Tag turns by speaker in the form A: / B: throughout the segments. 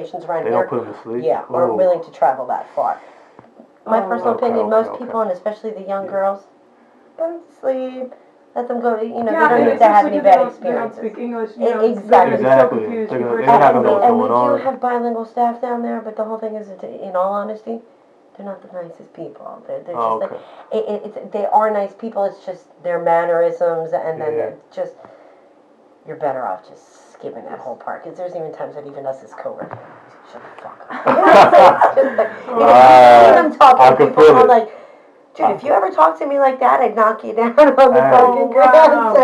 A: locations around
B: They
A: here,
B: don't put them to sleep?
A: aren't willing to travel that far. My personal opinion, most people, and especially the young girls, put them to sleep. Let them go. They don't need to have any bad experiences.
C: They don't speak English.
A: Exactly.
C: So confused.
B: They have
A: and we do have bilingual staff down there, but the whole thing is, in all honesty, they're not the nicest people. They're just they are nice people. It's just their mannerisms, and then you're better off just skipping that whole part. Because there's even times that even us as co-workers, shut the fuck up. It's just like, I'm talking to people, I'm like, dude, if you ever talk to me like that, I'd knock you down on the fucking ground. So,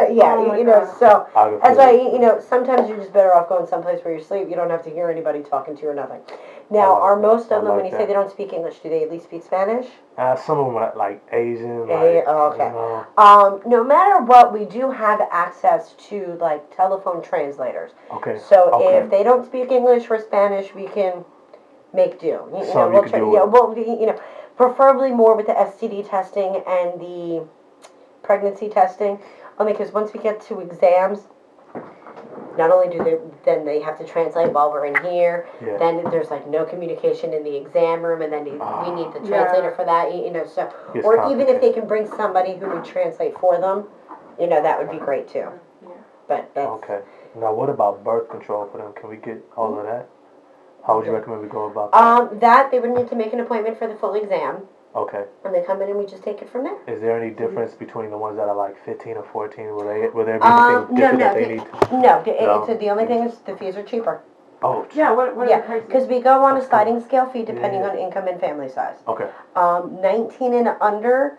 A: so that's why, sometimes you're just better off going someplace where you sleep. You don't have to hear anybody talking to you or nothing. Now, are most of them, when you say they don't speak English, do they at least speak Spanish?
B: Some of them are like Asian.
A: Okay. No matter what, we do have access to like telephone translators.
B: Okay.
A: So if they don't speak English or Spanish, we can make do. Preferably more with the STD testing and the pregnancy testing, only because once we get to exams, not only they have to translate while we're in here, then there's like no communication in the exam room, and then we need the translator for that, or even if they can bring somebody who would translate for them, that would be great too. But that's...
B: Okay. Now what about birth control for them? Can we get all of that? How would you recommend we go about that?
A: That they would need to make an appointment for the full exam.
B: Okay.
A: And they come in and we just take it from there.
B: Is there any difference between the ones that are like 15 or 14? Will there be anything different that they need?
A: No. The only thing is the fees are cheaper.
B: Oh.
C: Yeah. What are the prices?
A: Because we go on a sliding scale fee depending on income and family size.
B: Okay.
A: 19 and under.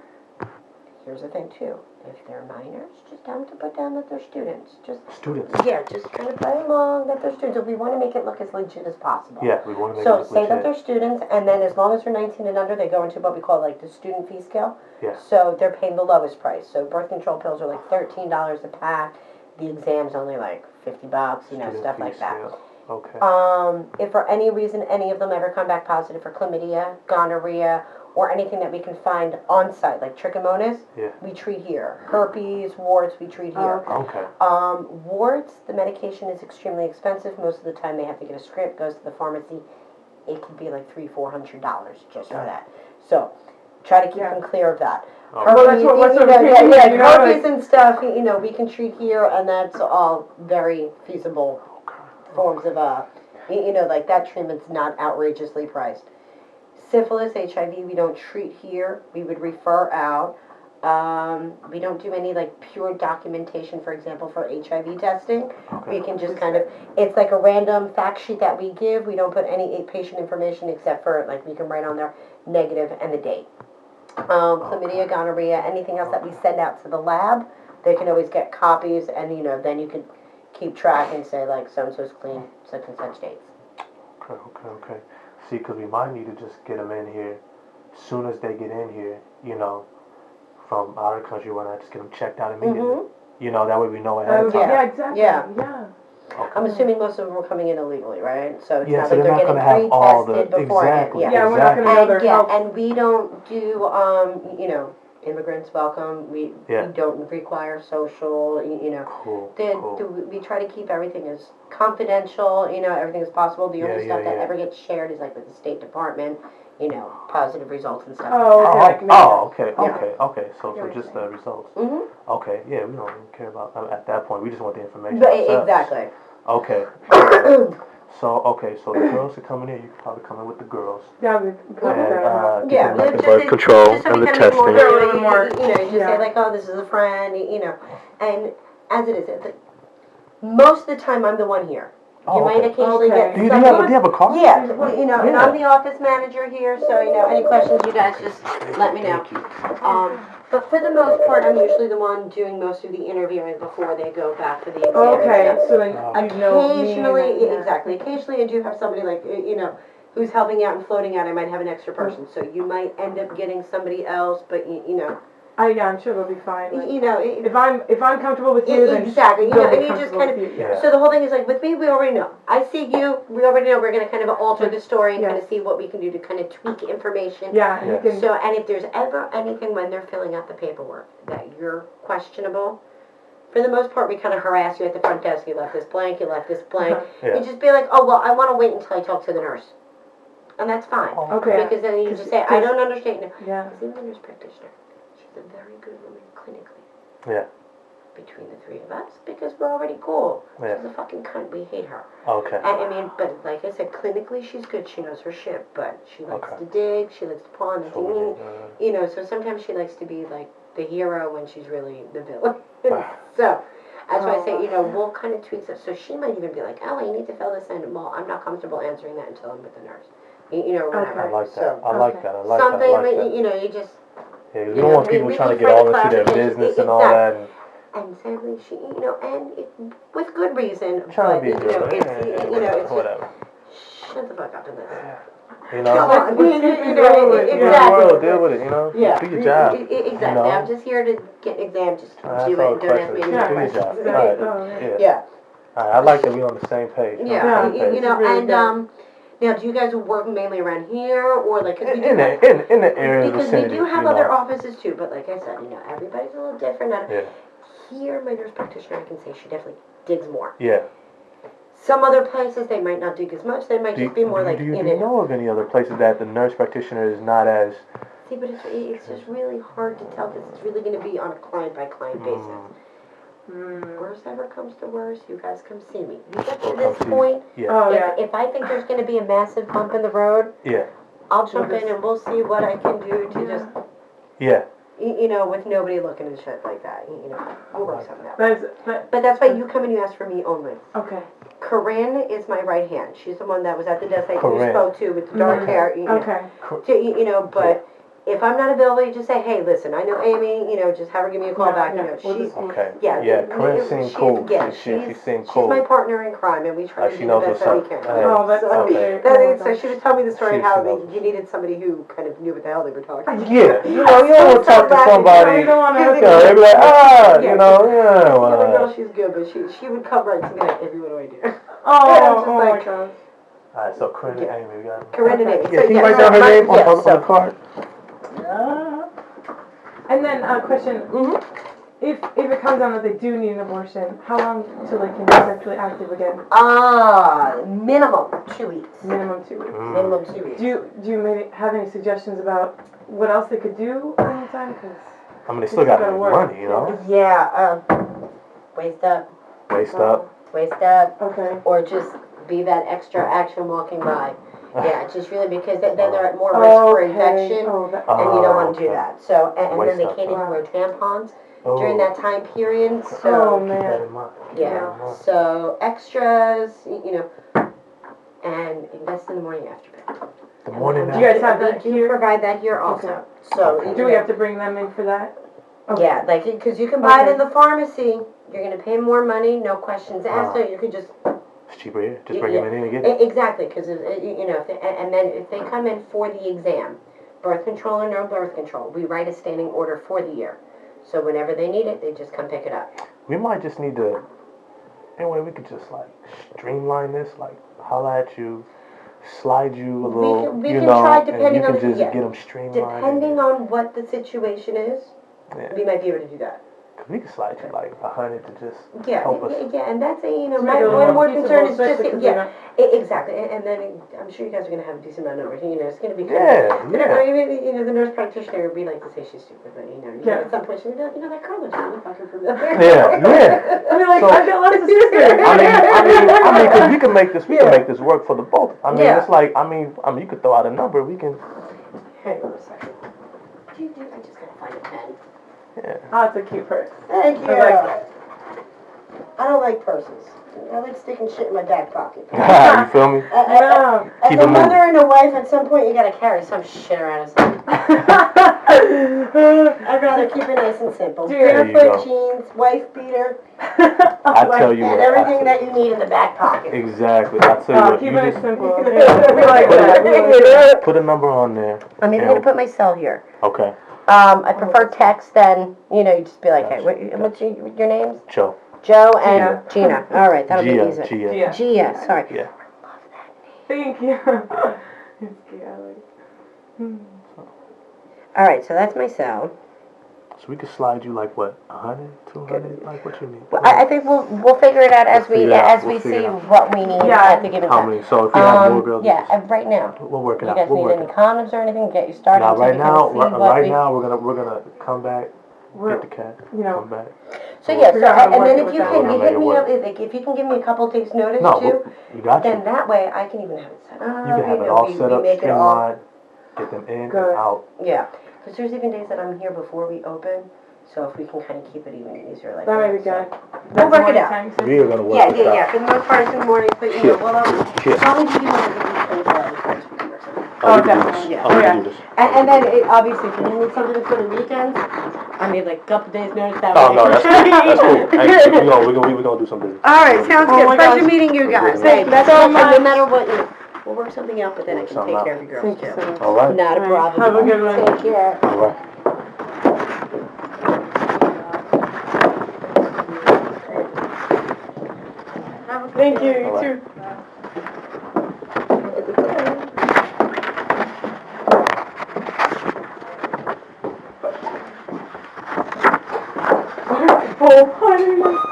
A: Here's the thing too. If they're minors, just tell them to put down that they're students.
B: Students?
A: Yeah, just kind of play along that they're students. We want to make it look as legit as possible.
B: Yeah, we want to make it look legit.
A: So say that they're students, and then as long as they're 19 and under, they go into what we call like the student fee scale.
B: Yeah. So
A: they're paying the lowest price. So birth control pills are like $13 a pack. The exam's only like $50, stuff like that.
B: Scale. Okay.
A: If for any reason any of them ever come back positive for chlamydia, gonorrhea, or anything that we can find on site, like trichomonas, we treat here. Herpes, warts, we treat here.
B: Okay.
A: Warts, the medication is extremely expensive. Most of the time they have to get a script, goes to the pharmacy. It could be like $300-400 just for that. So try to keep them clear of that. Herpes, herpes and stuff, we can treat here, and that's all very feasible forms of, like that treatment's not outrageously priced. Syphilis, HIV, we don't treat here. We would refer out. We don't do any like pure documentation, for example, for HIV testing. Okay. We can just it's like a random fact sheet that we give. We don't put any patient information except for like we can write on there negative and the date. Chlamydia, gonorrhea, anything else that we send out to the lab, they can always get copies, and then you can keep track and say like so and so's clean, such and such dates.
B: Okay. See, because we might need to just get them in here as soon as they get in here, from out of the country, why not just get them checked out immediately? That way we know ahead of time.
C: Yeah, exactly. Yeah.
A: Okay. I'm assuming most of them were coming in illegally, right? So it's
B: not
A: like
B: they're
A: they're
B: getting
A: pre-tested beforehand.
B: Yeah,
C: we're not going to know their health.
A: And we don't do, immigrants welcome. We don't require social,
B: Cool.
A: We try to keep everything as confidential, everything as possible. The only stuff that ever gets shared is like with the State Department, positive results and stuff like that.
B: Okay. So for just the results. Mm-hmm. Okay, we don't even care about at that point. We just want the information.
A: Exactly.
B: Okay. So the girls are coming in. You could probably come in with the girls.
C: Yeah, we come
B: and the birth control and the testing.
A: You just say like, oh, this is a friend, and as it is, most of the time I'm the one here. You might occasionally get.
B: Do you have a car?
A: Yeah, and I'm the office manager here, so any questions you guys just let me know. But for the most part, I'm usually the one doing most of the interviewing before they go back for the exam.
C: Okay, so then
A: occasionally, exactly. Occasionally, I do have somebody like who's helping out and floating out. I might have an extra person, so you might end up getting somebody else, but
C: I'm sure it'll be fine. Like, if I'm comfortable with you, then
A: exactly. And you just kind of.
B: Yeah.
A: So the whole thing is like with me, we already know. I see you. We already know we're going to kind of alter the story and kind of see what we can do to kind of tweak information.
C: Yeah.
A: So and if there's ever anything when they're filling out the paperwork that you're questionable, for the most part, we kind of harass you at the front desk. You left this blank, you left this blank.
B: Yeah.
A: You just be like, oh, well, I want to wait until I talk to the nurse. And that's fine.
C: Okay.
A: Because then you just say, I don't understand.
C: Yeah.
A: Because even the nurse practitioner, she's a very good woman clinically.
B: Yeah.
A: Between the three of us, because we're already cool.
B: Yeah.
A: She's a fucking cunt. We hate her.
B: Okay.
A: I mean, but like I said, clinically she's good. She knows her shit, but she likes to dig. She likes to paw on the thing. You know, so sometimes she likes to be like the hero when she's really the villain. So that's why I say, you know, we'll kind of tweak it. So she might even be like, oh, you need to fill this in. Well, I'm not comfortable answering that until I'm with the nurse. You know, whatever.
B: I like that.
A: So,
B: I like that. I like
A: something,
B: that. I like that.
A: you know, you just.
B: Yeah, you don't want people trying to get all into their business and all that.
A: And sadly, she, you know, and it, with good reason.
B: Trying
A: but,
B: to be good.
A: You know, it's
B: whatever.
A: Shut the fuck up in this.
B: You know,
A: Come on, exactly.
B: Deal with it. You know,
A: Yeah,
B: do your job.
A: Exactly.
B: You know?
A: I'm just here to get an exam. Just
B: That's
A: do it.
B: all
A: And don't ask me any
B: do
A: more
B: your job.
A: questions.
B: Right.
A: Yeah.
B: All right, I like that we're on the same page.
A: Yeah. You know,
C: really
A: and now, do you guys work mainly around here, or like? Cause we
B: in the area
A: because
B: vicinity,
A: we do have
B: you
A: other
B: know.
A: offices too. But like I said, you know, everybody's a little different.
B: Yeah.
A: Here, my nurse practitioner, I can say she definitely digs more.
B: Yeah.
A: Some other places, they might not dig as much. They might just be more like
B: do you know of any other places that the nurse practitioner is not as...
A: See, but it's just really hard to tell because it's really going to be on a client-by-client basis. Worst ever comes to worst, you guys come see me. You get to this point, if I think there's going to be a massive bump in the road, I'll jump in and we'll see what I can do to just... You know, with nobody looking and shit like that. You know, we'll work something out. But that's why you come and you ask for me only.
C: Okay.
A: Corinne is my right hand. She's the one that was at the desk that you spoke to with the dark hair. You know, but if I'm not available, you just say, hey, listen, I know Amy, you know, just have her give me a call back. You know, she's...
B: Corinne seems cool. She seems cool.
A: She's my partner in crime, and we try to do the best that we can. So she was telling me the story how you needed somebody who kind of knew what the hell they were talking about.
B: Yeah, you know, you don't want to talk to somebody, they'd be like, you know,
A: The other girl, she's good, but she would come right to me like, Amy, what do I do?
C: Oh my gosh.
B: Alright, so Corinne and Amy, we got
A: Corinne and Amy.
B: Yeah, can you write down her name on the card?
C: And then a question. If it comes down that they do need an abortion, how long till they can be sexually active again?
A: Minimum 2 weeks.
C: Minimum 2 weeks.
A: Minimum 2 weeks.
C: Do you maybe have any suggestions about what else they could do in the time? Cause
B: I mean, they still got to make money, you know?
A: Yeah, waist up.
B: Waist up.
A: Waist up.
C: Okay.
A: Or just be that extra action walking by. Yeah, just really because then they're at more risk for infection, and you don't want to do that. So, and then they can't even wear tampons during that time period. So, yeah. So extras, you know, and invest in the morning after bed.
B: The morning after.
C: Do you guys have that
A: here? Provide that here also. So,
C: do we have to bring them in for that?
A: Yeah, like because you can buy it in the pharmacy. You're gonna pay more money, no questions asked. So you can just.
B: It's cheaper here. Just bring them in and get it.
A: Exactly, because you know, and then if they come in for the exam, birth control or no birth control, we write a standing order for the year. So whenever they need it, they just come pick it up.
B: We might just need to. Anyway, we could just like streamline this, like holla at you, slide you a little,
A: we can try, depending
B: and you
A: on
B: can just get them streamlined.
A: Depending on what the situation is, we might be able to do that.
B: We can slide you like 100 to just help us.
A: Yeah, and that's you know, my more concern is just exactly, and then I'm sure you guys are gonna have a decent amount of numbers. You know, it's gonna be you know, the nurse practitioner would be like to say she's stupid, but you know, at some point she'll be like, you know, that girl is really fucking familiar.
C: I mean, like, I've got lots of sisters.
B: I mean, because we can make this work for the both. I mean, it's like, I mean, you could throw out a number. We can.
A: Hang on a second. I just gotta find a pen.
B: Yeah.
C: Oh, it's a cute purse.
A: Thank you. I don't like purses. I like sticking shit in my back pocket.
B: You feel me?
A: As a mother and a wife, at some point you gotta carry some shit around. I'd rather keep it nice and simple. Barefoot jeans, wife beater.
B: I tell you what.
A: And everything that you need in the back pocket.
B: Exactly. I tell you what.
C: Keep it simple. We like that.
B: Put a number on there.
A: I'm even gonna put my cell here.
B: Okay.
A: I prefer text than, you know, you just be like, hey, what's your names?
B: Joe.
A: Joe and Gina. All right, that'll be easy.
B: Gia,
A: sorry.
B: Yeah.
A: I love that name.
C: Thank you. It's cute. I like it.
A: All right, so that's my cell.
B: So we could slide you like what, 100, 200, like what you need?
A: Well, I think we'll figure it out as we see what we need at the given
B: How
A: time.
B: many? So if you have more girls,
A: Yeah, right now.
B: we'll work it
A: You
B: out.
A: guys
B: We'll
A: need
B: work
A: any
B: it out.
A: condoms or anything? Get you started.
B: Now,
A: so
B: right
A: we
B: now,
A: can see what
B: we're gonna come back, get the cat, come back.
A: So yeah, and then if you
B: We're gonna
A: can
B: make
A: hit
B: it
A: me
B: work.
A: up, if you can give me a couple days notice
B: No,
A: too,
B: you got
A: then
B: you.
A: that way I can even have it set up.
B: You can have it all set up, streamlined, get them in and out.
A: Yeah, because there's even days that I'm here before we open, so if we can kind of keep it even easier like
C: that
A: that.
C: might be good.
A: We'll work it out.
B: We are gonna work it out.
A: Yeah. For the most part, it's in the mornings, but you know, we'll probably be doing it 24 hours once we can work something.
B: Oh,
C: definitely.
A: Yeah.
B: we can do this.
A: And then obviously, if you need something for the weekends, I need like a couple days notice. That
B: Oh no, that's cool. That's cool. Hey, we're gonna do some business.
A: All right, sounds
C: Oh
A: good.
C: my
A: Pleasure
C: gosh.
A: meeting you guys.
C: Thank you
A: That's
C: so
A: all.
C: much.
A: No matter what, you know, we'll work something out, but then I
B: Work
A: can
B: something
A: take
B: out.
A: care of your girls
C: Thank you
A: too.
C: so much.
B: All right.
A: Not a problem.
C: Have a good one.
A: Take care.
B: All right.
C: Thank you. You
B: All right.
C: too. Oh, honey.